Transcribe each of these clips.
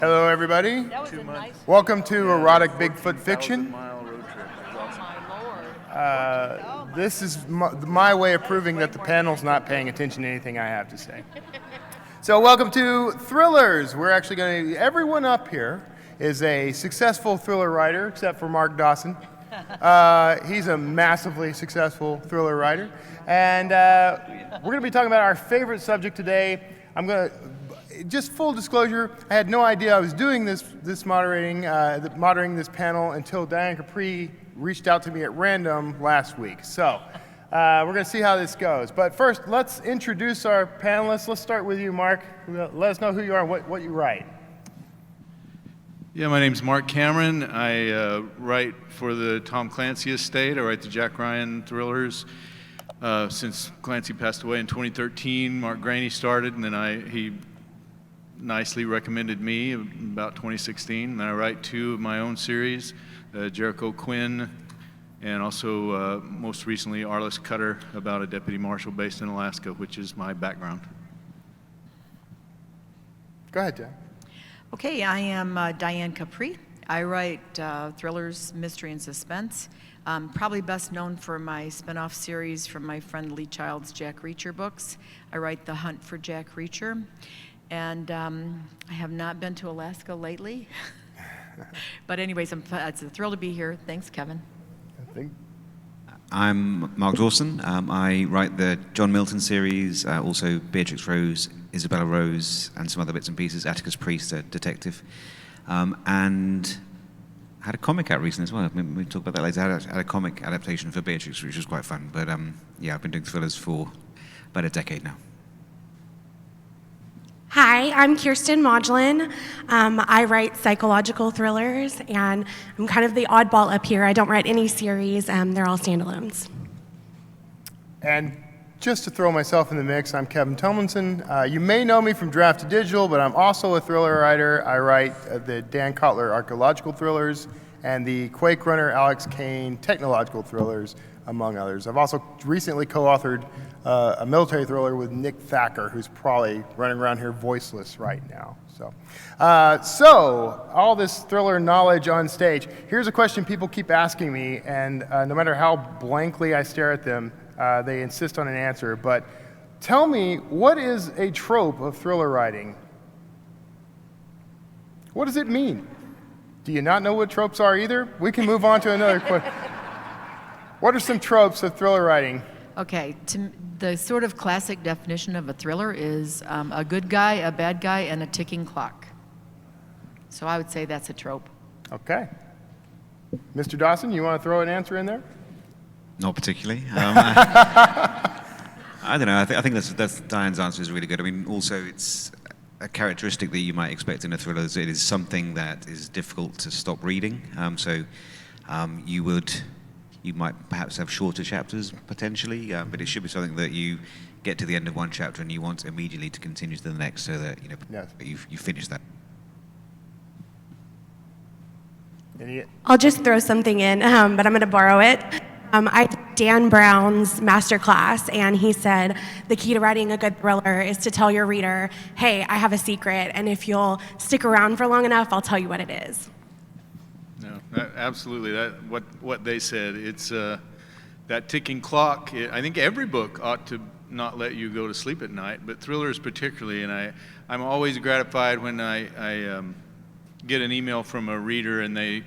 Hello, everybody. That was a nice Welcome to Erotic Bigfoot Fiction. Oh, my Lord. This is my way of proving that the panel's not paying attention to anything I have to say. So welcome to Thrillers. We're actually going to, everyone up here is a successful thriller writer, except for Mark Dawson. He's a massively successful thriller writer. And we're going to be talking about our favorite subject today. I'm going to, just full disclosure, I had no idea I was doing this moderating this panel until Diane Capri reached out to me at random last week. So we're going to see how this goes. But first, let's introduce our panelists. Let's start with you, Mark. Let us know who you are and what you write. Yeah, my name's Marc Cameron. I write for the Tom Clancy estate. I write the Jack Ryan thrillers. Since Clancy passed away in 2013, Mark Graney started, and then he nicely recommended me about 2016. And I write two of my own series, Jericho, Quinn, and also most recently Arliss Cutter, about a deputy marshal based in Alaska, which is my background. Go ahead, Jen. Okay, I am Diane Capri. I write thrillers, mystery, and suspense. Probably best known for my spin-off series from my friend Lee Child's Jack Reacher books. I write The Hunt for Jack Reacher. And I have not been to Alaska lately. But anyways, it's a thrill to be here. Thanks, Kevin. I'm Mark Dawson. I write the John Milton series, also Beatrix Rose, Isabella Rose, and some other bits and pieces, Atticus Priest, a detective. And I had a comic out recently as well. We'll talk about that later. I had a comic adaptation for Beatrix, which was quite fun. But yeah, I've been doing thrillers for about a decade now. Hi, I'm Kiersten Modglin. I write psychological thrillers, and I'm kind of the oddball up here. I don't write any series. They're all standalones. And just to throw myself in the mix, I'm Kevin Tumlinson. You may know me from Draft to Digital, but I'm also a thriller writer. I write the Dan Kotler Archaeological Thrillers and the Quake Runner Alex Kane Technological Thrillers, among others. I've also recently co-authored a military thriller with Nick Thacker, who's probably running around here voiceless right now. So all this thriller knowledge on stage. Here's a question people keep asking me, and no matter how blankly I stare at them, they insist on an answer. But tell me, what is a trope of thriller writing? What does it mean? Do you not know what tropes are either? We can move on to another question. What are some tropes of thriller writing? Okay, the sort of classic definition of a thriller is a good guy, a bad guy, and a ticking clock. So I would say that's a trope. Okay. Mr. Dawson, you want to throw an answer in there? Not particularly. I don't know. I think that's Diane's answer is really good. I mean, also it's a characteristic that you might expect in a thriller. It is something that is difficult to stop reading. You might perhaps have shorter chapters potentially, but it should be something that you get to the end of one chapter and you want immediately to continue to the next, so that Yes. you finish that. Idiot. I'll just throw something in, but I'm going to borrow it. I did Dan Brown's masterclass, and he said the key to writing a good thriller is to tell your reader, hey, I have a secret, and if you'll stick around for long enough, I'll tell you what it is. No, absolutely. What they said. It's that ticking clock. I think every book ought to not let you go to sleep at night, but thrillers particularly. And I'm always gratified when I get an email from a reader and they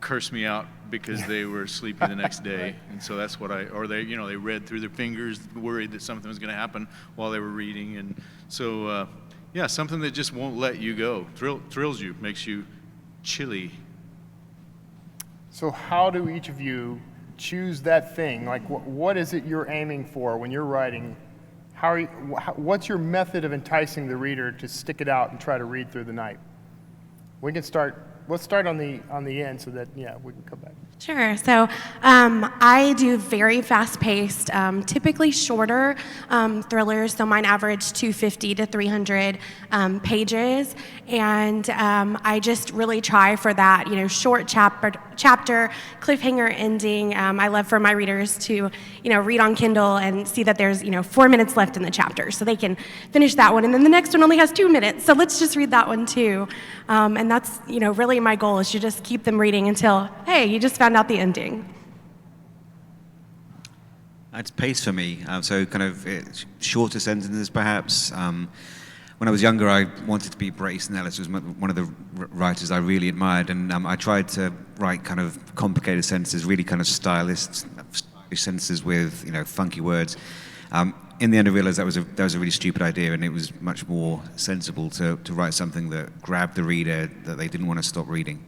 curse me out because they were sleepy the next day. And so that's what they read through their fingers, worried that something was going to happen while they were reading. And so, yeah, something that just won't let you go. Thrills you, makes you chilly. So how do each of you choose that thing? Like, what is it you're aiming for when you're writing? What's your method of enticing the reader to stick it out and try to read through the night? We can start. Let's start on the end so that we can come back. Sure. So I do very fast-paced, typically shorter thrillers. So mine average 250 to 300 pages, and I just really try for that, short chapter, cliffhanger ending. I love for my readers to, read on Kindle and see that there's, 4 minutes left in the chapter, so they can finish that one, and then the next one only has 2 minutes. So let's just read that one too, and that's, really my goal is to just keep them reading until, hey, you just found out the ending. It's pace for me, so kind of shorter sentences perhaps. When I was younger, I wanted to be Bret Easton Ellis, who was one of the writers I really admired, and I tried to write kind of complicated sentences, really kind of stylish sentences with funky words. In the end, I realized that was a really stupid idea, and it was much more sensible to write something that grabbed the reader, that they didn't want to stop reading.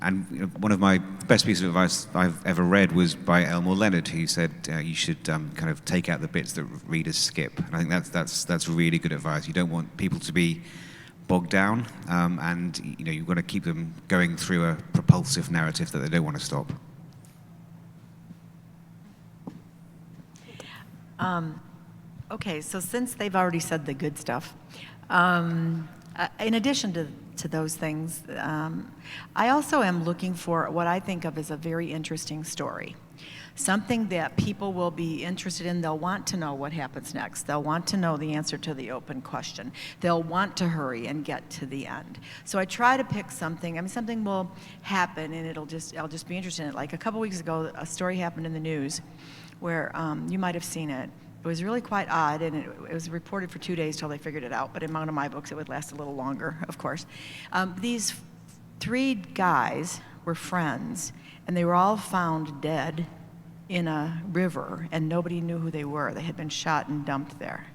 And one of my best pieces of advice I've ever read was by Elmore Leonard, who said you should kind of take out the bits that readers skip. And I think that's really good advice. You don't want people to be bogged down, and you've got to keep them going through a propulsive narrative that they don't want to stop. Okay, so since they've already said the good stuff, in addition to those things, I also am looking for what I think of as a very interesting story. Something that people will be interested in. They'll want to know what happens next. They'll want to know the answer to the open question. They'll want to hurry and get to the end. So I try to pick something. something will happen and I'll just be interested in it. Like a couple weeks ago, a story happened in the news where you might have seen it. It was really quite odd, and it was reported for 2 days till they figured it out, but in one of my books it would last a little longer, of course. These 3 guys were friends, and they were all found dead in a river, and nobody knew who they were. They had been shot and dumped there.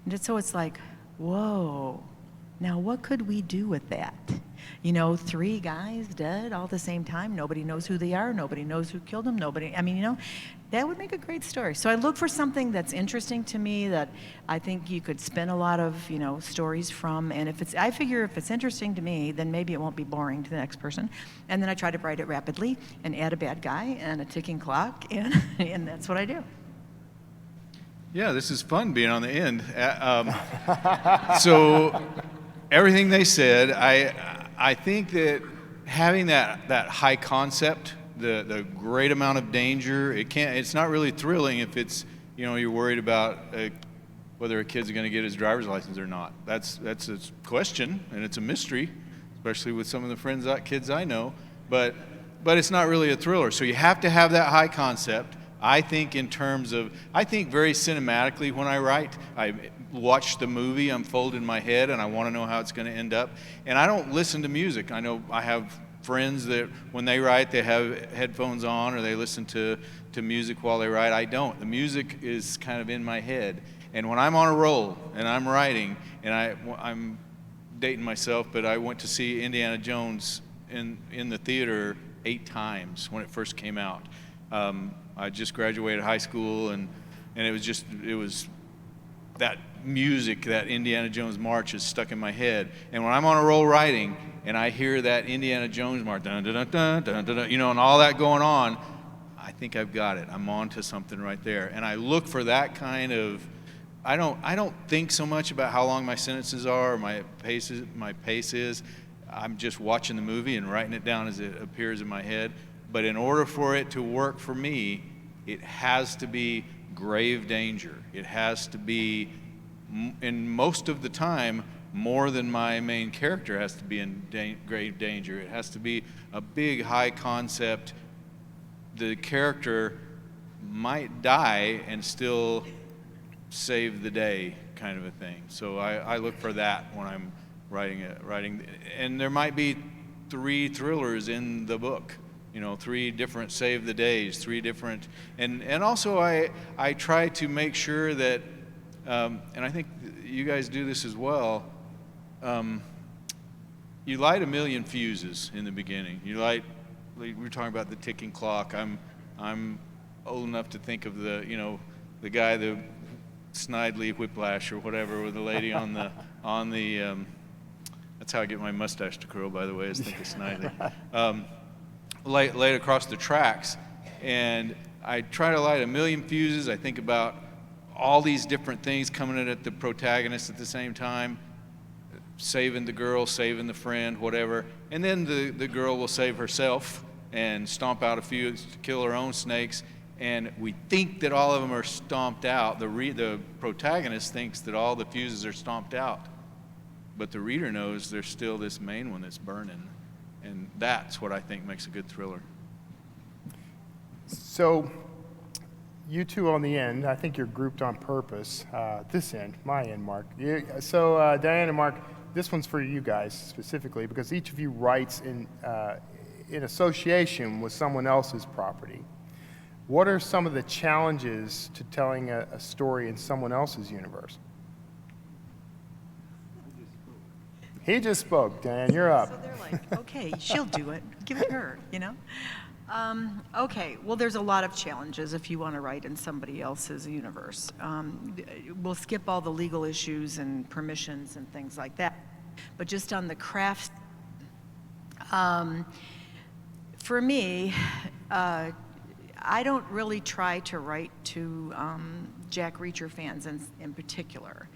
And so it's like, whoa, now what could we do with that? 3 guys dead all at the same time. Nobody knows who they are. Nobody knows who killed them. That would make a great story. So I look for something that's interesting to me that I think you could spin a lot of, stories from. And I figure if it's interesting to me, then maybe it won't be boring to the next person. And then I try to write it rapidly and add a bad guy and a ticking clock, and that's what I do. Yeah, this is fun being on the end. So everything they said, I think that having that high concept, the great amount of danger, it's not really thrilling if it's, you're worried about whether a kid's going to get his driver's license or not. That's a question, and it's a mystery, especially with some of the kids I know, but it's not really a thriller. So you have to have that high concept. I think very cinematically when I write. I watch the movie unfold in my head, and I want to know how it's going to end up. And I don't listen to music. I know I have friends that when they write, they have headphones on or they listen to music while they write. I don't. The music is kind of in my head. And when I'm on a roll and I'm writing, and I'm dating myself, but I went to see Indiana Jones in the theater 8 times when it first came out. I just graduated high school, and it was that music, that Indiana Jones march is stuck in my head. And when I'm on a roll writing and I hear that Indiana Jones march, dun, dun, dun, dun, dun, dun, and all that going on, I think I've got it. I'm on to something right there. And I look for that kind of, I don't think so much about how long my sentences are or my pace is. I'm just watching the movie and writing it down as it appears in my head. But in order for it to work for me, it has to be grave danger. It has to be, in most of the time, more than my main character has to be in grave danger. It has to be a big, high concept. The character might die and still save the day, kind of a thing. So I look for that when I'm writing. And there might be 3 thrillers in the book. 3 different save the days, 3 different, and also I try to make sure that, and I think you guys do this as well. You light a million fuses in the beginning. We were talking about the ticking clock. I'm old enough to think of the guy, the Snidely Whiplash or whatever, with the lady on the that's how I get my mustache to curl, by the way, is think of Snidely. laid across the tracks. And I try to light a million fuses. I think about all these different things coming in at the protagonist at the same time, saving the girl, saving the friend, whatever. And then the girl will save herself and stomp out a fuse to kill her own snakes. And we think that all of them are stomped out. The protagonist thinks that all the fuses are stomped out. But the reader knows there's still this main one that's burning. And that's what I think makes a good thriller. So, you two on the end, I think you're grouped on purpose. This end, my end, Mark. So, Diane and Mark, this one's for you guys specifically because each of you writes in association with someone else's property. What are some of the challenges to telling a story in someone else's universe? He just spoke, Dan, you're up. So they're like, okay, she'll do it. Give it to her, you know? Okay, well, there's a lot of challenges if you want to write in somebody else's universe. We'll skip all the legal issues and permissions and things like that. But just on the craft, for me, I don't really try to write to Jack Reacher fans in particular.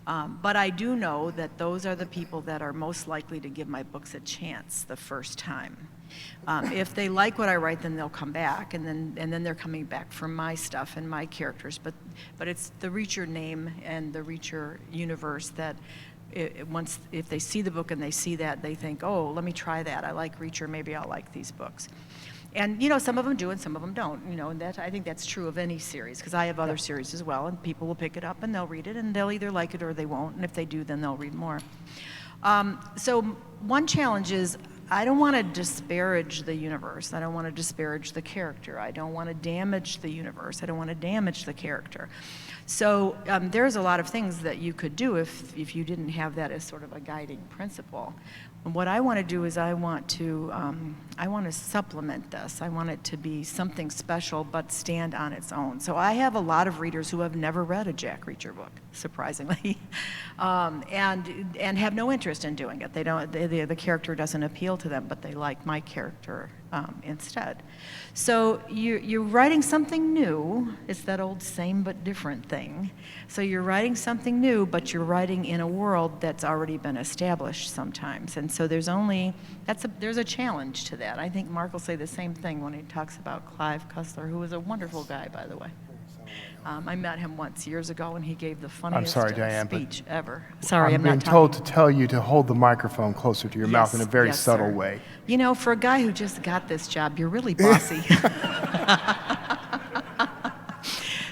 But I do know that those are the people that are most likely to give my books a chance the first time. If they like what I write, then they'll come back, and then they're coming back for my stuff and my characters. But it's the Reacher name and the Reacher universe that if they see the book and they see that, they think, oh, let me try that. I like Reacher, maybe I'll like these books. And, you know, some of them do and some of them don't, you know, and I think that's true of any series, because I have other series as well, and people will pick it up and they'll read it, and they'll either like it or they won't, and if they do, then they'll read more. So one challenge is I don't want to disparage the universe. I don't want to disparage the character. I don't want to damage the universe. I don't want to damage the character. So there's a lot of things that you could do if you didn't have that as sort of a guiding principle. And what I want to do is I want to supplement this. I want it to be something special but stand on its own. So I have a lot of readers who have never read a Jack Reacher book, surprisingly, and have no interest in doing it. The character doesn't appeal to them, but they like my character instead. So you're writing something new. It's that old same but different thing. So you're writing something new, but you're writing in a world that's already been established sometimes. And so there's a challenge to that. I think Mark will say the same thing when he talks about Clive Cussler, who was a wonderful guy, by the way. I met him once years ago, and he gave the funniest Diane, speech ever. Sorry, I'm being not told to tell you to hold the microphone closer to your mouth in a very subtle way. You know, for a guy who just got this job, you're really bossy.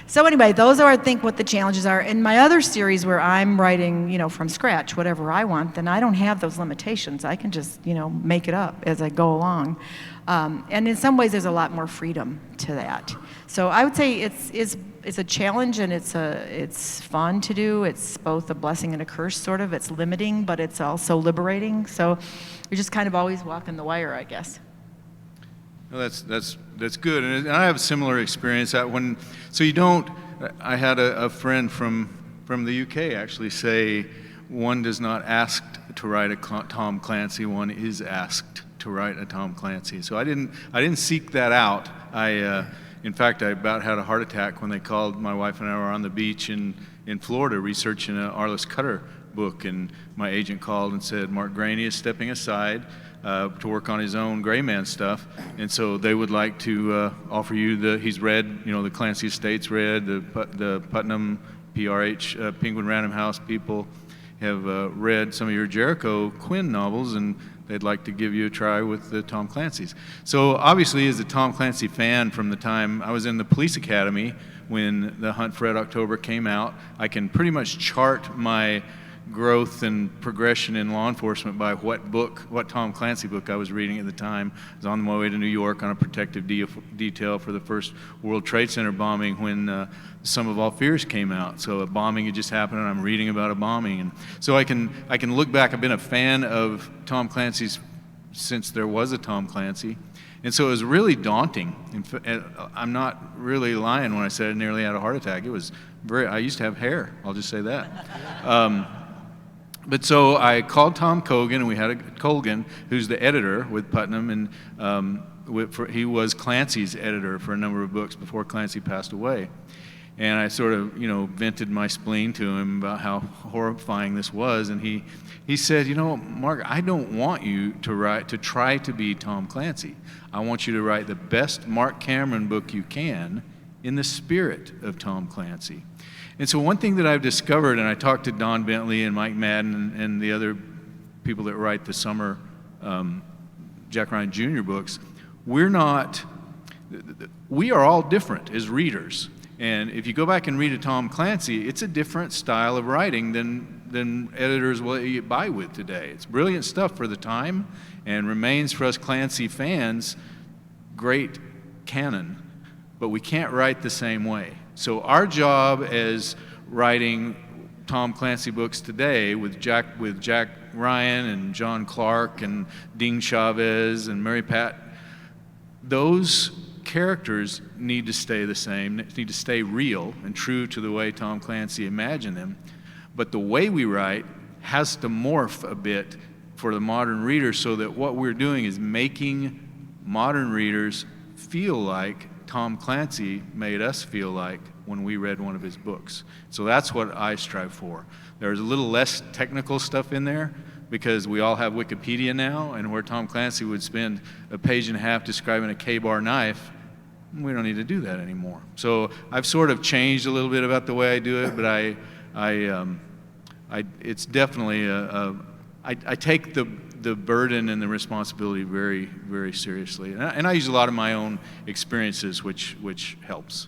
So anyway, those are, I think, what the challenges are. In my other series where I'm writing, you know, from scratch, whatever I want, then I don't have those limitations. I can just, you know, make it up as I go along. And in some ways, there's a lot more freedom to that. So I would say it's a challenge, and it's fun to do. It's both a blessing and a curse, sort of. It's limiting, but it's also liberating. So you're just kind of always walking the wire, I guess. Well, that's good, and I have a similar experience. I had a friend from the UK actually say, one does not ask to write a Tom Clancy, one is asked to write a Tom Clancy. So I didn't seek that out. In fact, I about had a heart attack when they called. My wife and I were on the beach in Florida researching an Arliss Cutter book, and my agent called and said, Mark Graney is stepping aside to work on his own Gray Man stuff, and so they would like to offer you he's read, you know, the Clancy Estates read, the Putnam PRH, Penguin Random House people have read some of your Jericho Quinn novels, and they'd like to give you a try with the Tom Clancy's. So obviously, as a Tom Clancy fan from the time I was in the police academy when The Hunt for Red October came out, I can pretty much chart my growth and progression in law enforcement by what Tom Clancy book I was reading at the time. I was on my way to New York on a protective detail for the first World Trade Center bombing when Sum of All Fears came out. So a bombing had just happened, and I'm reading about a bombing. And so I can look back. I've been a fan of Tom Clancy's since there was a Tom Clancy. And so it was really daunting. I'm not really lying when I said I nearly had a heart attack. It was I used to have hair, I'll just say that. But so I called Tom Colgan, and we had Colgan, who's the editor with Putnam, and he was Clancy's editor for a number of books before Clancy passed away. And I sort of, vented my spleen to him about how horrifying this was, and he said, Mark, I don't want you to try to be Tom Clancy. I want you to write the best Marc Cameron book you can in the spirit of Tom Clancy. And so one thing that I've discovered, and I talked to Don Bentley and Mike Madden and the other people that write the summer Jack Ryan Jr. books, we are all different as readers. And if you go back and read a Tom Clancy, it's a different style of writing than editors will get by with today. It's brilliant stuff for the time and remains for us Clancy fans great canon, but we can't write the same way. So our job as writing Tom Clancy books today with Jack Ryan and John Clark and Dean Chavez and Mary Pat, those characters need to stay the same, need to stay real and true to the way Tom Clancy imagined them. But the way we write has to morph a bit for the modern reader, so that what we're doing is making modern readers feel like Tom Clancy made us feel like when we read one of his books. So that's what I strive for. There's a little less technical stuff in there because we all have Wikipedia now, and where Tom Clancy would spend a page and a half describing a K-bar knife, we don't need to do that anymore. So I've sort of changed a little bit about the way I do it, but it's definitely I take the burden and the responsibility very, very seriously, and I use a lot of my own experiences, which helps.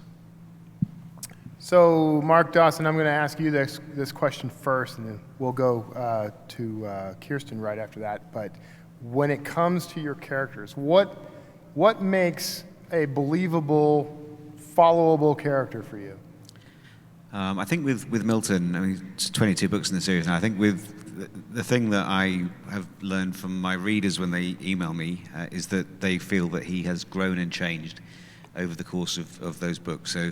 So, Mark, Dawson, I'm going to ask you this question first, and then we'll go to Kiersten right after that. But when it comes to your characters, what makes a believable, followable character for you? I think with Milton, it's 22 books in the series now. I think with the thing that I have learned from my readers when they email me is that they feel that he has grown and changed over the course of those books. So,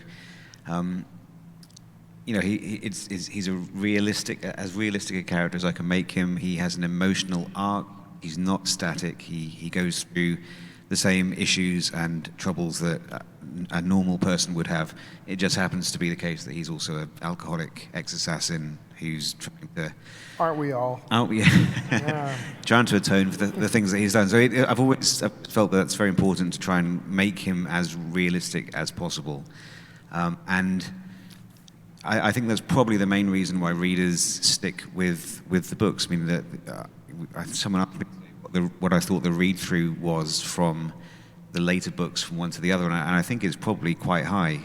he's as realistic a character as I can make him. He has an emotional arc. He's not static. He goes through the same issues and troubles that a normal person would have. It just happens to be the case that he's also an alcoholic ex-assassin who's trying to... Aren't we all? Yeah. Trying to atone for the things that he's done. So I've always felt that it's very important to try and make him as realistic as possible. And I think that's probably the main reason why readers stick with the books. I mean, someone asked me what I thought the read-through was from the later books from one to the other, and I think it's probably quite high.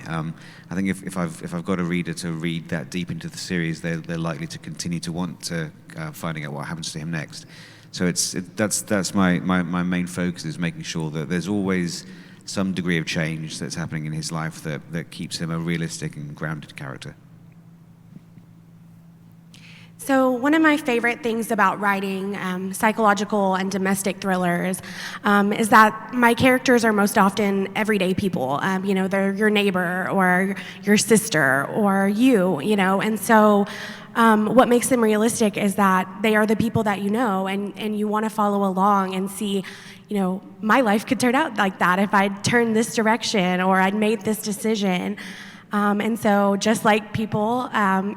I think if I've got a reader to read that deep into the series, they're likely to continue to want to finding out what happens to him next. So that's my main focus, is making sure that there's always some degree of change that's happening in his life that keeps him a realistic and grounded character. So one of my favorite things about writing psychological and domestic thrillers is that my characters are most often everyday people. They're your neighbor or your sister or you, and so what makes them realistic is that they are the people that you know, and you want to follow along and see, my life could turn out like that if I'd turned this direction or I'd made this decision. And so just like people,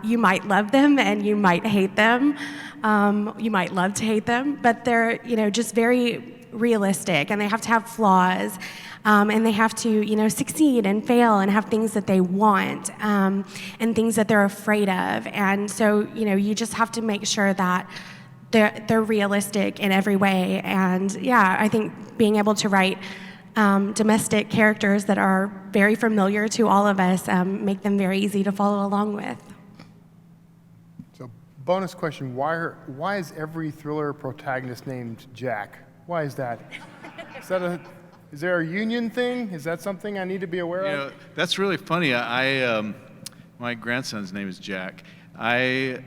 you might love them and you might hate them. You might love to hate them, but they're, just very realistic, and they have to have flaws, and they have to, succeed and fail and have things that they want, and things that they're afraid of. And so, you just have to make sure that they're realistic in every way. And yeah, I think being able to write domestic characters that are very familiar to all of us make them very easy to follow along with. So, bonus question: why is every thriller protagonist named Jack? Why is that? Is there a union thing? Is that something I need to be aware of? That's really funny. My grandson's name is Jack. There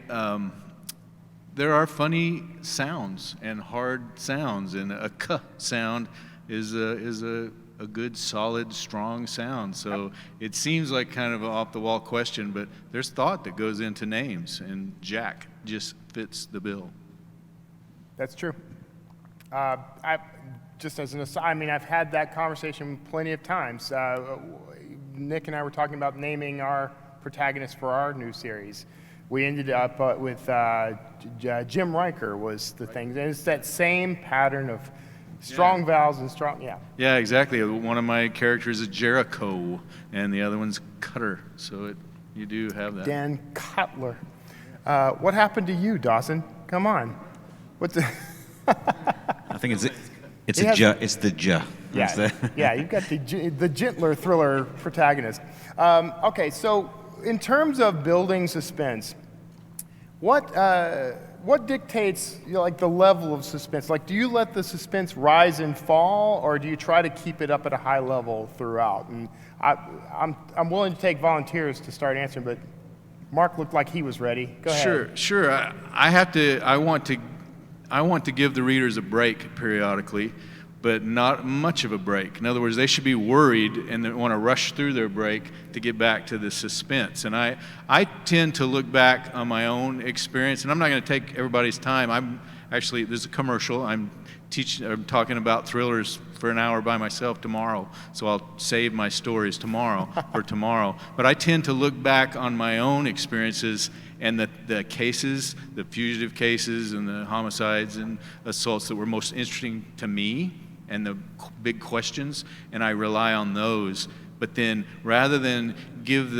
are funny sounds and hard sounds, and a k sound is a good, solid, strong sound. So it seems like kind of an off-the-wall question, but there's thought that goes into names, and Jack just fits the bill. That's true. I just as an aside, I mean, I've had that conversation plenty of times. Nick and I were talking about naming our protagonist for our new series. We ended up with Jim Riker was the thing. And it's that same pattern of strong vowels and strong, Yeah, exactly. One of my characters is Jericho, and the other one's Cutter. So you do have that. Dan Kotler. What happened to you, Dawson? Come on. What's the I think it's the J. Yeah, you've got the gentler thriller protagonist. Okay, so in terms of building suspense, what dictates like the level of suspense? Like, do you let the suspense rise and fall, or do you try to keep it up at a high level throughout? And I'm willing to take volunteers to start answering, but Mark looked like he was ready. Go ahead. Sure. I want to give the readers a break periodically, but not much of a break. In other words, they should be worried and they want to rush through their break to get back to the suspense. And I tend to look back on my own experience, and I'm not going to take everybody's time. This is a commercial. I'm talking about thrillers for an hour by myself tomorrow, so I'll save my stories for tomorrow. But I tend to look back on my own experiences and the cases, the fugitive cases and the homicides and assaults that were most interesting to me and the big questions, and I rely on those. But then rather than give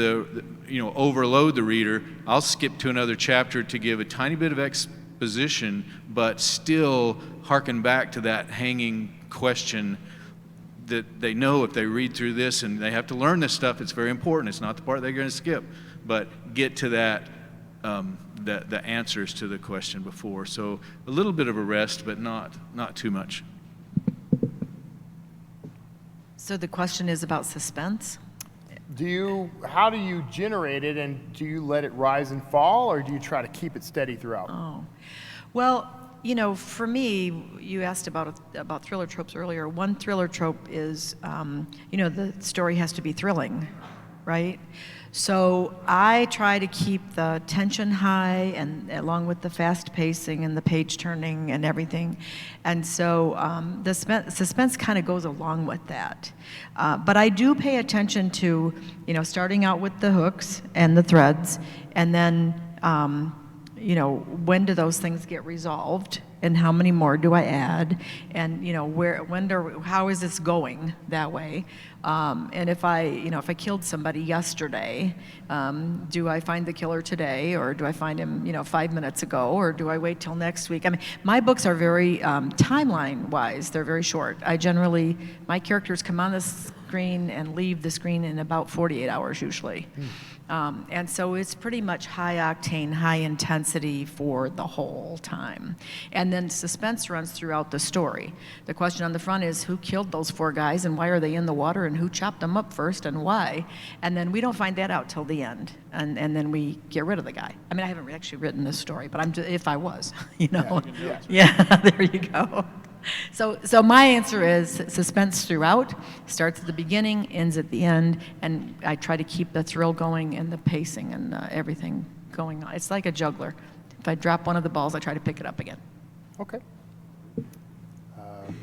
overload the reader, I'll skip to another chapter to give a tiny bit of exposition, but still harken back to that hanging question that they know if they read through this, and they have to learn this stuff. It's very important. It's not the part they're going to skip, but get to that the answers to the question before. So a little bit of a rest, but not too much. So the question is about suspense? How do you generate it, and do you let it rise and fall, or do you try to keep it steady throughout? Oh, well, for me, you asked about thriller tropes earlier. One thriller trope is, the story has to be thrilling, right? So I try to keep the tension high, and along with the fast pacing and the page turning and everything. And so the suspense kind of goes along with that. But I do pay attention to, starting out with the hooks and the threads, and then, when do those things get resolved, and how many more do I add, and how is this going that way? And if I killed somebody yesterday, do I find the killer today, or do I find him 5 minutes ago, or do I wait till next week? I mean, my books are very timeline-wise, they're very short. My characters come on the screen and leave the screen in about 48 hours usually. And so it's pretty much high octane, high intensity for the whole time. And then suspense runs throughout the story. The question on the front is, who killed those 4 guys, and why are they in the water, and who chopped them up first, and why? And then we don't find that out till the end. And then we get rid of the guy. I mean, I haven't actually written this story, but if I was, Yeah, there you go. So my answer is suspense throughout, starts at the beginning, ends at the end, and I try to keep the thrill going and the pacing and everything going on. It's like a juggler. If I drop one of the balls, I try to pick it up again. Okay. I'm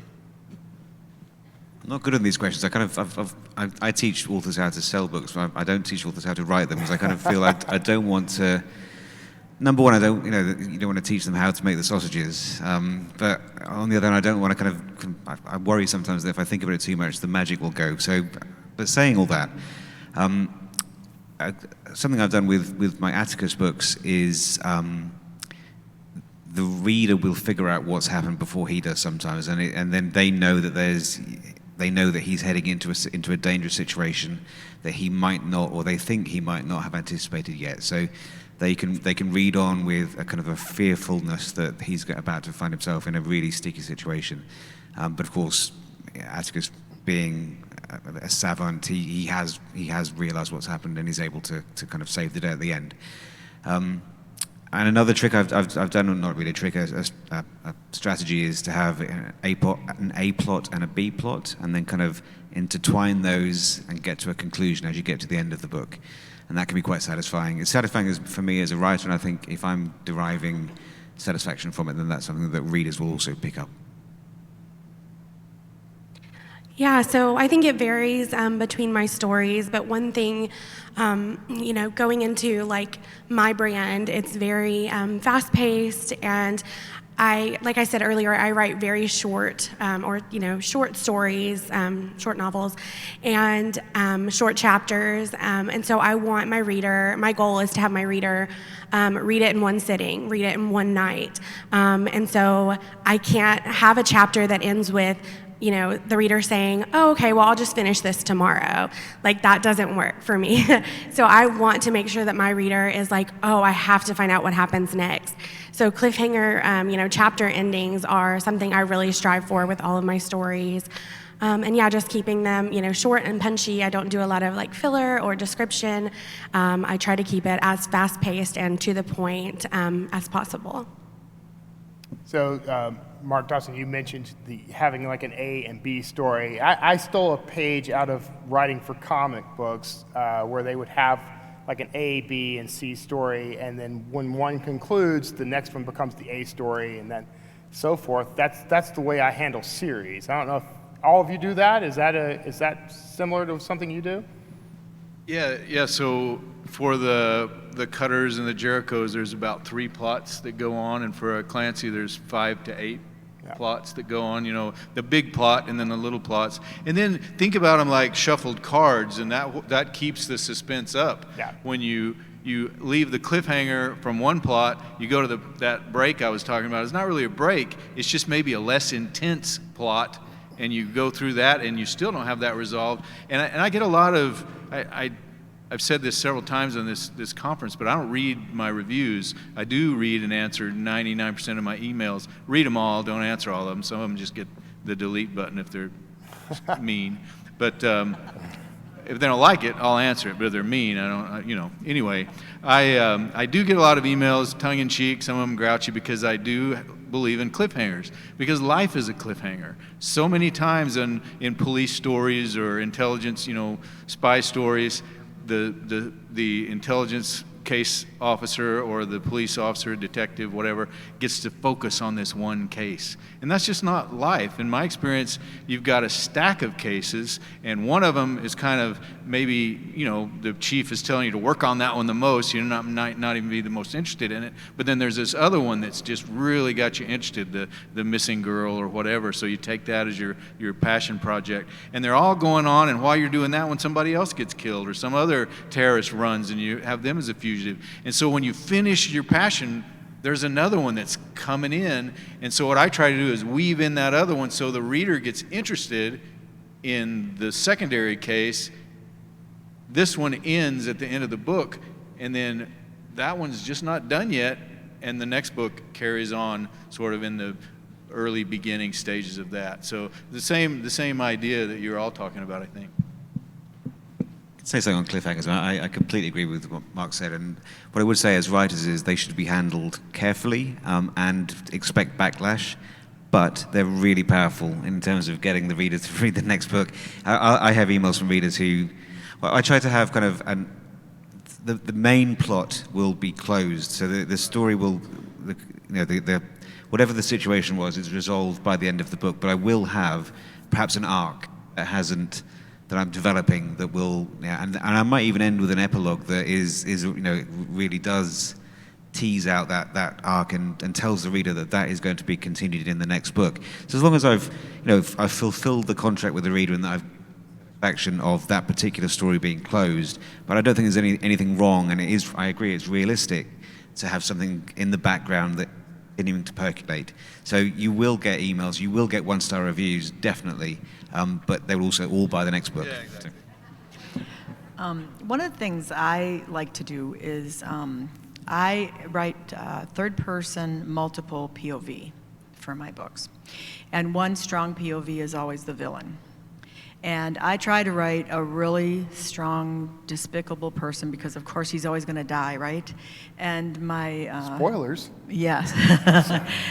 not good at these questions. I teach authors how to sell books, but I don't teach authors how to write them, because I kind of feel like I don't want to. Number one, you don't want to teach them how to make the sausages. But on the other hand, I don't want to I worry sometimes that if I think about it too much, the magic will go. So, but saying all that, something I've done with my Atticus books is the reader will figure out what's happened before he does sometimes, and then they know that he's heading into a dangerous situation that he might not, or they think he might not have anticipated yet. So they can read on with a kind of a fearfulness that he's about to find himself in a really sticky situation. But of course, Atticus being a savant, he has realized what's happened and is able to kind of save the day at the end. And another trick I've done, not really a trick, a strategy is to have an A plot and a B plot, and then kind of intertwine those and get to a conclusion as you get to the end of the book. And that can be quite satisfying. It's satisfying for me as a writer, and I think if I'm deriving satisfaction from it, then that's something that readers will also pick up. Yeah, so I think it varies between my stories, but one thing, going into like my brand, it's very fast-paced, and like I said earlier, I write very short, short stories, short novels, and short chapters, and so I want my goal is to have my reader read it in one sitting, read it in one night, and so I can't have a chapter that ends with the reader saying, oh, okay, well, I'll just finish this tomorrow. Like, that doesn't work for me. So I want to make sure that my reader is like, oh, I have to find out what happens next. So cliffhanger, chapter endings are something I really strive for with all of my stories. And yeah, just keeping them, short and punchy. I don't do a lot of like filler or description. I try to keep it as fast-paced and to the point as possible. So, Mark, Dawson, you mentioned having like an A and B story. I stole a page out of writing for comic books where they would have like an A, B, and C story, and then when one concludes, the next one becomes the A story, and then so forth. That's the way I handle series. I don't know if all of you do that. Is that similar to something you do? Yeah. So for the Cutters and the Jerichos, there's about 3 plots that go on, and for a Clancy, there's 5 to 8 plots that go on. The big plot and then the little plots, and then think about them like shuffled cards, and that keeps the suspense up. Yeah. When you leave the cliffhanger from one plot, you go to that break I was talking about. It's not really a break. It's just maybe a less intense plot, and you go through that, and you still don't have that resolved. And I get a lot of I've said this several times on this conference, but I don't read my reviews. I do read and answer 99% of my emails. Read them all, don't answer all of them. Some of them just get the delete button if they're mean. But if they don't like it, I'll answer it. But if they're mean, I don't, Anyway, I do get a lot of emails, tongue-in-cheek, some of them grouchy, because I do believe in cliffhangers, because life is a cliffhanger. So many times in police stories or intelligence, spy stories, the intelligence case officer or the police officer, detective, whatever, gets to focus on this one case. And that's just not life. In my experience, you've got a stack of cases, and one of them is kind of maybe, the chief is telling you to work on that one the most. You're not even be the most interested in it. But then there's this other one that's just really got you interested, the missing girl or whatever. So you take that as your passion project. And they're all going on, and while you're doing that one, somebody else gets killed or some other terrorist runs, and you have them as a fugitive. And so when you finish your passion, there's another one that's coming in. And so what I try to do is weave in that other one so the reader gets interested in the secondary case. This one ends at the end of the book, and then that one's just not done yet, and the next book carries on sort of in the early beginning stages of that. So the same idea that you're all talking about, I think. Say something on cliffhangers. I completely agree with what Mark said, and what I would say as writers is they should be handled carefully and expect backlash, but they're really powerful in terms of getting the reader to read the next book. I have emails from readers who, I try to have kind of the main plot will be closed, so the story will, whatever the situation was, is resolved by the end of the book, but I will have perhaps an arc that I'm developing that will, and I might even end with an epilogue that is really does tease out that arc and tells the reader that is going to be continued in the next book. So as long as I've fulfilled the contract with the reader and that I've satisfaction of that particular story being closed, but I don't think there's anything wrong, and I agree it's realistic to have something in the background that continuing to percolate. So you will get emails, you will get 1-star reviews, definitely, but they will also all buy the next book. Yeah, exactly. One of the things I like to do is I write third-person multiple POV for my books. And one strong POV is always the villain. And I try to write a really strong, despicable person because, of course, he's always going to die, right? And my... Spoilers. Yes.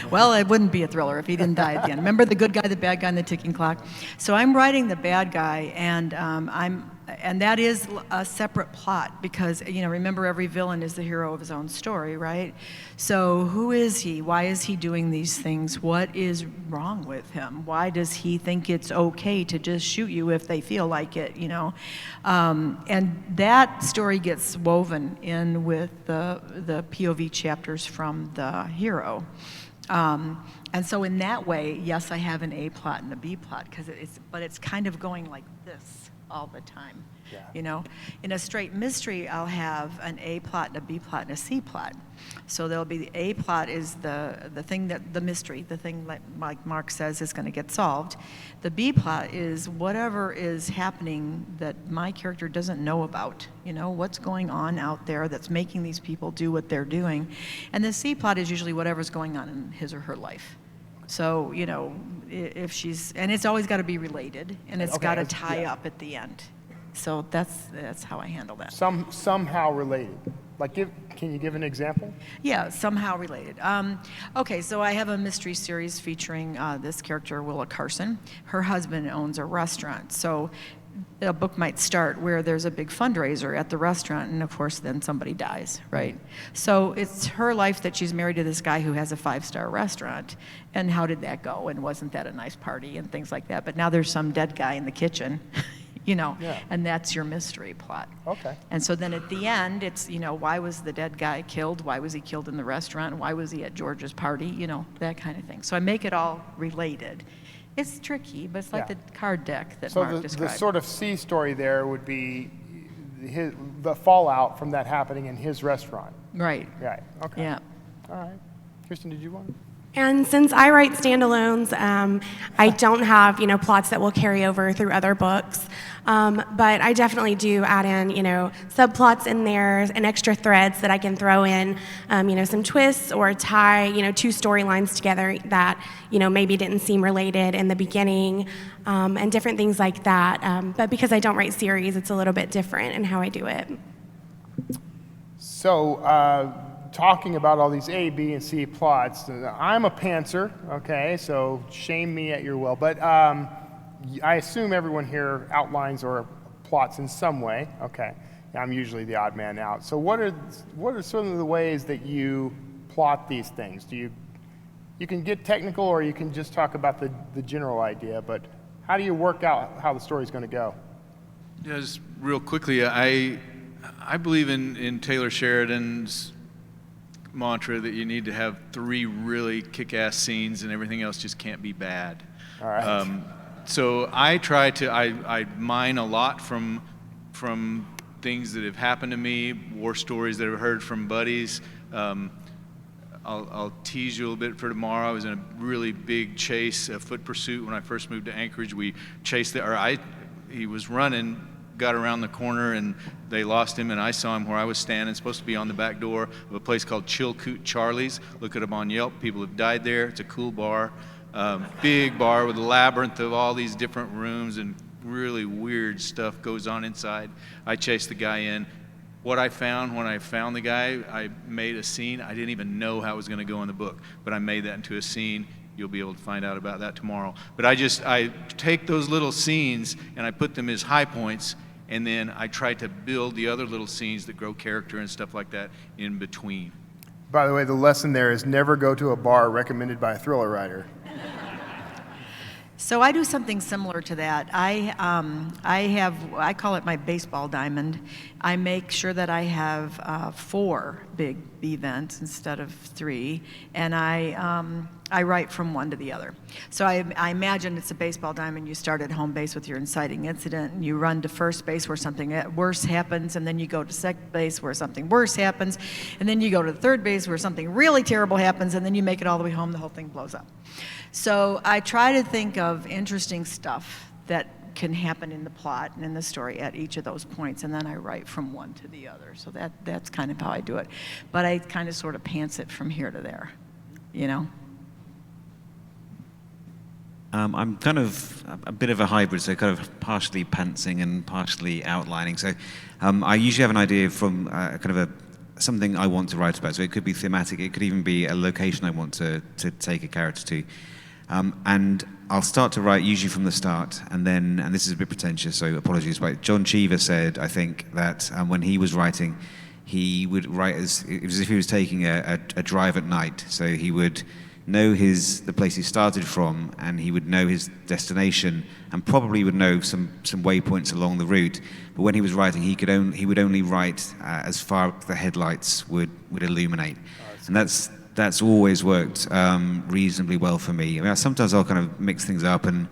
Well, it wouldn't be a thriller if he didn't die at the end. Remember the good guy, the bad guy, and the ticking clock? So I'm writing the bad guy, and and that is a separate plot because, remember every villain is the hero of his own story, right? So who is he? Why is he doing these things? What is wrong with him? Why does he think it's okay to just shoot you if they feel like it, And that story gets woven in with the POV chapters from the hero. And so in that way, yes, I have an A plot and a B plot, but it's kind of going like this all the time. Yeah. In a straight mystery, I'll have an A plot and a B plot and a C plot. So there'll be the A plot is the thing the mystery, the thing like Mark says is going to get solved. The B plot is whatever is happening that my character doesn't know about. What's going on out there that's making these people do what they're doing. And the C plot is usually whatever's going on in his or her life. So, if she's, and it's always got to be related, and it's got to tie up at the end. So that's how I handle that. Somehow related. Like, can you give an example? Yeah, somehow related. Okay, so I have a mystery series featuring this character, Willa Carson. Her husband owns a restaurant. So a book might start where there's a big fundraiser at the restaurant, and of course then somebody dies, right? So it's her life that she's married to this guy who has a 5-star restaurant, and how did that go, and wasn't that a nice party, and things like that. But now there's some dead guy in the kitchen, and that's your mystery plot. Okay. And so then at the end, it's, why was the dead guy killed? Why was he killed in the restaurant? Why was he at George's party? That kind of thing. So I make it all related. It's tricky, but it's like the card deck that Mark described. So the sort of C story there would be the fallout from that happening in his restaurant. Right. Right. Okay. Yeah. All right. Kiersten, did you want? And since I write standalones, I don't have, plots that will carry over through other books. But I definitely do add in, subplots in there and extra threads that I can throw in, some twists or tie, 2 storylines together that, maybe didn't seem related in the beginning, and different things like that. But because I don't write series, it's a little bit different in how I do it. So, talking about all these A, B, and C plots, I'm a pantser, okay, so shame me at your will, but I assume everyone here outlines or plots in some way, okay. I'm usually the odd man out. So what are some of the ways that you plot these things? You can get technical or you can just talk about the general idea, but how do you work out how the story's going to go? Yeah, just real quickly, I believe in Taylor Sheridan's mantra that you need to have 3 really kick-ass scenes and everything else just can't be bad. All right. So I try to, I mine a lot from things that have happened to me, war stories that I've heard from buddies. I'll tease you a little bit for tomorrow. I was in a really big chase, a foot pursuit when I first moved to Anchorage. We chased he was running, got around the corner, and they lost him, and I saw him where I was standing, supposed to be on the back door of a place called Chilkoot Charlie's. Look it up on Yelp. People have died there. It's a cool bar, big bar with a labyrinth of all these different rooms, and really weird stuff goes on inside. I chased the guy in. What I found when I found the guy, I made a scene. I didn't even know how it was going to go in the book, but I made that into a scene. You'll be able to find out about that tomorrow. But I take those little scenes and I put them as high points, and then I try to build the other little scenes that grow character and stuff like that in between. By the way, the lesson there is never go to a bar recommended by a thriller writer. So I do something similar to that. I call it my baseball diamond. I make sure that I have 4 big events instead of 3, and I write from one to the other. So I imagine it's a baseball diamond. You start at home base with your inciting incident, and you run to first base where something worse happens, and then you go to second base where something worse happens, and then you go to the third base where something really terrible happens, and then you make it all the way home, the whole thing blows up. So I try to think of interesting stuff that can happen in the plot and in the story at each of those points, and then I write from one to the other. So that's kind of how I do it. But I kind of sort of pants it from here to there, you know? I'm kind of a bit of a hybrid, so kind of partially pantsing and partially outlining. So I usually have an idea from something I want to write about. So it could be thematic, it could even be a location I want to take a character to. And I'll start to write usually from the start, and this is a bit pretentious, so apologies, but John Cheever said, I think, that when he was writing, he would write as if he was taking a drive at night. So he would know the place he started from, and he would know his destination, and probably would know some waypoints along the route. But when he was writing, he would only write as far as the headlights would illuminate, and that's always worked reasonably well for me. I mean, sometimes I'll kind of mix things up, and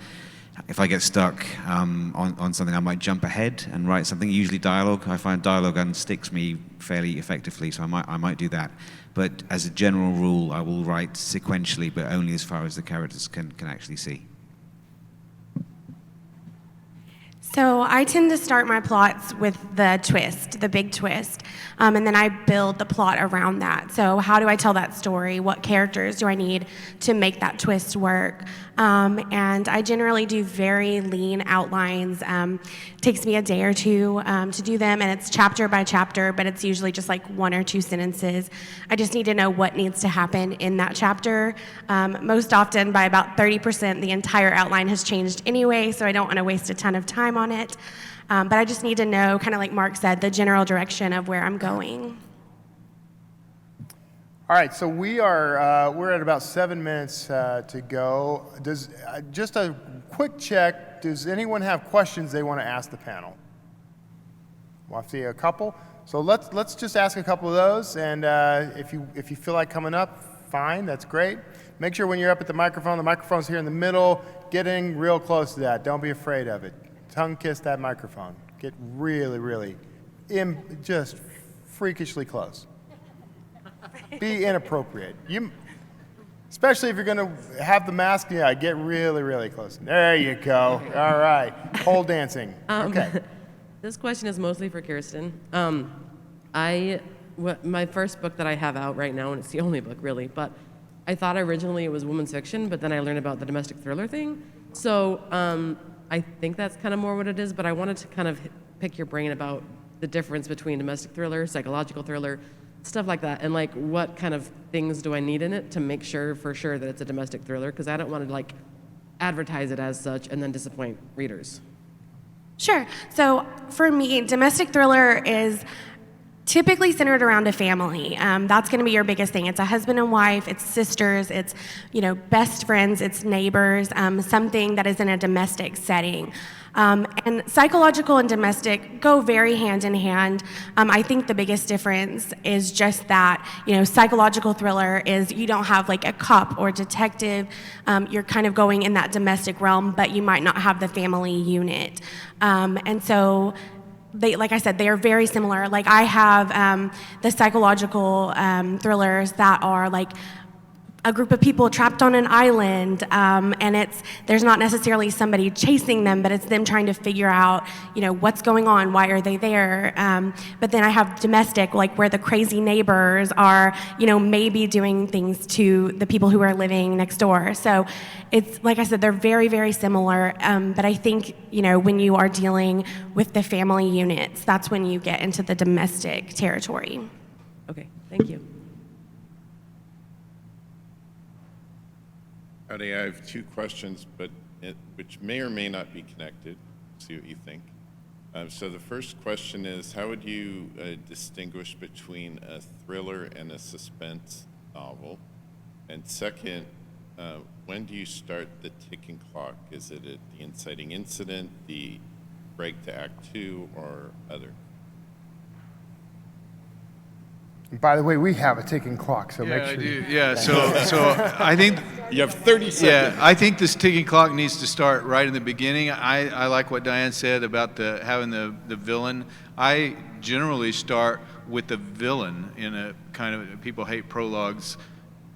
if I get stuck on something, I might jump ahead and write something, usually dialogue. I find dialogue unsticks me fairly effectively, so I might do that. But as a general rule, I will write sequentially, but only as far as the characters can actually see. So I tend to start my plots with the twist, the big twist, and then I build the plot around that. So how do I tell that story? What characters do I need to make that twist work? And I generally do very lean outlines. Takes me a day or two to do them, and it's chapter by chapter, but it's usually just like 1 or 2 sentences. I just need to know what needs to happen in that chapter. Most often, by about 30%, the entire outline has changed anyway, so I don't want to waste a ton of time on it. But I just need to know, kind of like Mark said, the general direction of where I'm going. All right, so we're at about 7 minutes to go. Just a quick check, does anyone have questions they want to ask the panel? Well, I see a couple. So let's just ask a couple of those, and if you feel like coming up, fine, that's great. Make sure when you're up at the microphone's here in the middle, getting real close to that. Don't be afraid of it. Tongue kiss that microphone. Get really, really, just freakishly close. Be inappropriate. Especially if you're going to have the mask, get really, really close. There you go. All right. Pole dancing. Okay. This question is mostly for Kiersten. My first book that I have out right now, and it's the only book really, but I thought originally it was women's fiction, but then I learned about the domestic thriller thing. So I think that's kind of more what it is, but I wanted to kind of pick your brain about the difference between domestic thriller, psychological thriller, stuff like that, and like what kind of things do I need in it to make sure for sure that it's a domestic thriller, because I don't want to like advertise it as such and then disappoint readers. Sure. So for me, domestic thriller is typically centered around a family. That's going to be your biggest thing. It's a husband and wife, it's sisters, it's best friends, it's neighbors, something that is in a domestic setting. And psychological and domestic go very hand in hand. I think the biggest difference is just that, psychological thriller is you don't have like a cop or detective. You're kind of going in that domestic realm, but you might not have the family unit. And so like I said, they are very similar. Like I have the psychological thrillers that are like a group of people trapped on an island, and there's not necessarily somebody chasing them, but it's them trying to figure out, what's going on, why are they there? But then I have domestic, like where the crazy neighbors are, maybe doing things to the people who are living next door. So it's, like I said, they're very, very similar, but I think, when you are dealing with the family units, that's when you get into the domestic territory. Okay, thank you. Howdy, I have 2 questions, which may or may not be connected. See what you think. So the first question is, how would you distinguish between a thriller and a suspense novel? And second, when do you start the ticking clock? Is it at the inciting incident, the break to Act 2, or other? By the way, we have a ticking clock, so make sure. I do. Yeah, so I think You have 30 seconds. Yeah, I think this ticking clock needs to start right in the beginning. I like what Diane said about having the villain. I generally start with the villain in a kind of, people hate prologues.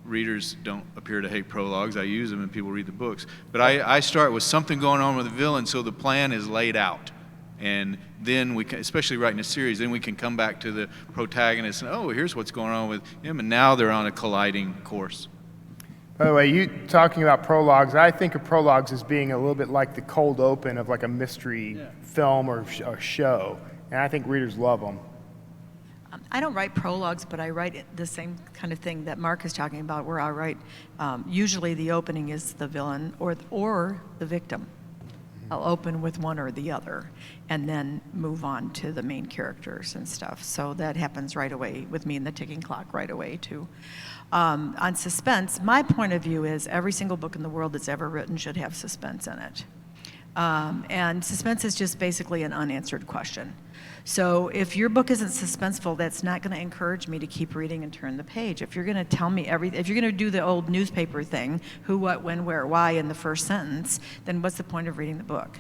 Readers don't appear to hate prologues. I use them and people read the books. But I start with something going on with the villain so the plan is laid out. And then we can, especially writing a series, then we can come back to the protagonist and, here's what's going on with him, and now they're on a colliding course. By the way, you talking about prologues, I think of prologues as being a little bit like the cold open of like a mystery film or show, and I think readers love them. I don't write prologues, but I write the same kind of thing that Mark is talking about, where I write, usually the opening is the villain or the victim. I'll open with one or the other and then move on to the main characters and stuff. So that happens right away with me in the ticking clock right away too. On suspense, my point of view is every single book in the world that's ever written should have suspense in it. And suspense is just basically an unanswered question. So if your book isn't suspenseful, that's not going to encourage me to keep reading and turn the page. If you're going to tell me everything, if you're going to do the old newspaper thing, who, what, when, where, why in the first sentence, then what's the point of reading the book?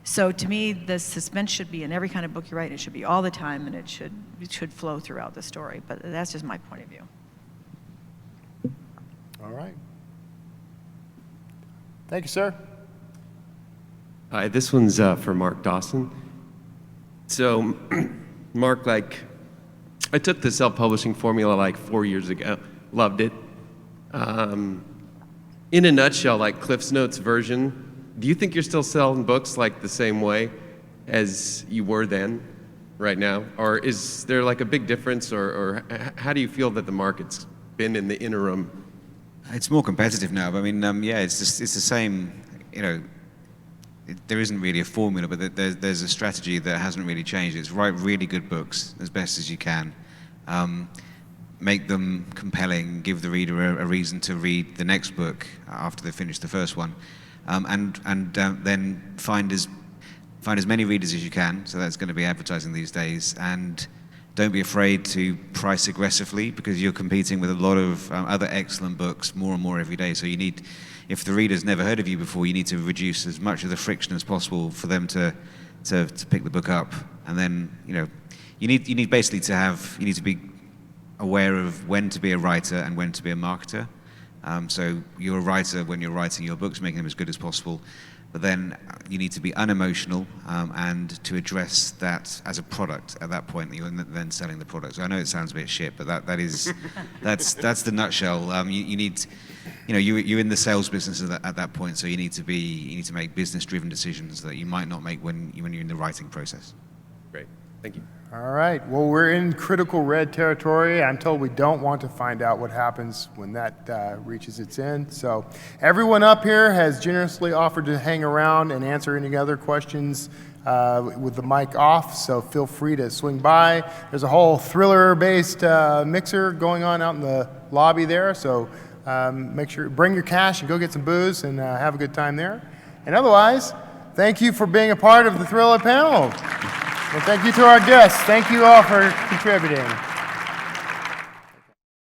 So to me, the suspense should be in every kind of book you write. It should be all the time, and it should flow throughout the story. But that's just my point of view. All right. Thank you, sir. Hi, this one's for Mark Dawson. So, Mark, I took the self-publishing formula 4 years ago, loved it. In a nutshell, Cliff's Notes version, do you think you're still selling books the same way as you were then, right now? Or is there a big difference, or how do you feel that the market's been in the interim? It's more competitive now, but I mean, it's the same, there isn't really a formula, but there's a strategy that hasn't really changed. It's write really good books as best as you can, make them compelling, give the reader a reason to read the next book after they finish the first one, and then find as many readers as you can. So that's going to be advertising these days, and don't be afraid to price aggressively, because you're competing with a lot of other excellent books more and more every day. So you need, if the reader's never heard of you before, you need to reduce as much of the friction as possible for them to pick the book up. And then, you need basically you need to be aware of when to be a writer and when to be a marketer. So you're a writer when you're writing your books, making them as good as possible. But then you need to be unemotional and to address that as a product at that point. You're then selling the product. So I know it sounds a bit shit, but that's the nutshell. You need, you're in the sales business at that point. So you need to make business-driven decisions that you might not make when you're in the writing process. Great, thank you. All right. Well, we're in critical red territory. I'm told we don't want to find out what happens when that reaches its end. So everyone up here has generously offered to hang around and answer any other questions with the mic off. So feel free to swing by. There's a whole thriller-based mixer going on out in the lobby there. So make sure, bring your cash and go get some booze and have a good time there. And otherwise, thank you for being a part of the Thriller panel. And thank you to our guests. Thank you all for contributing.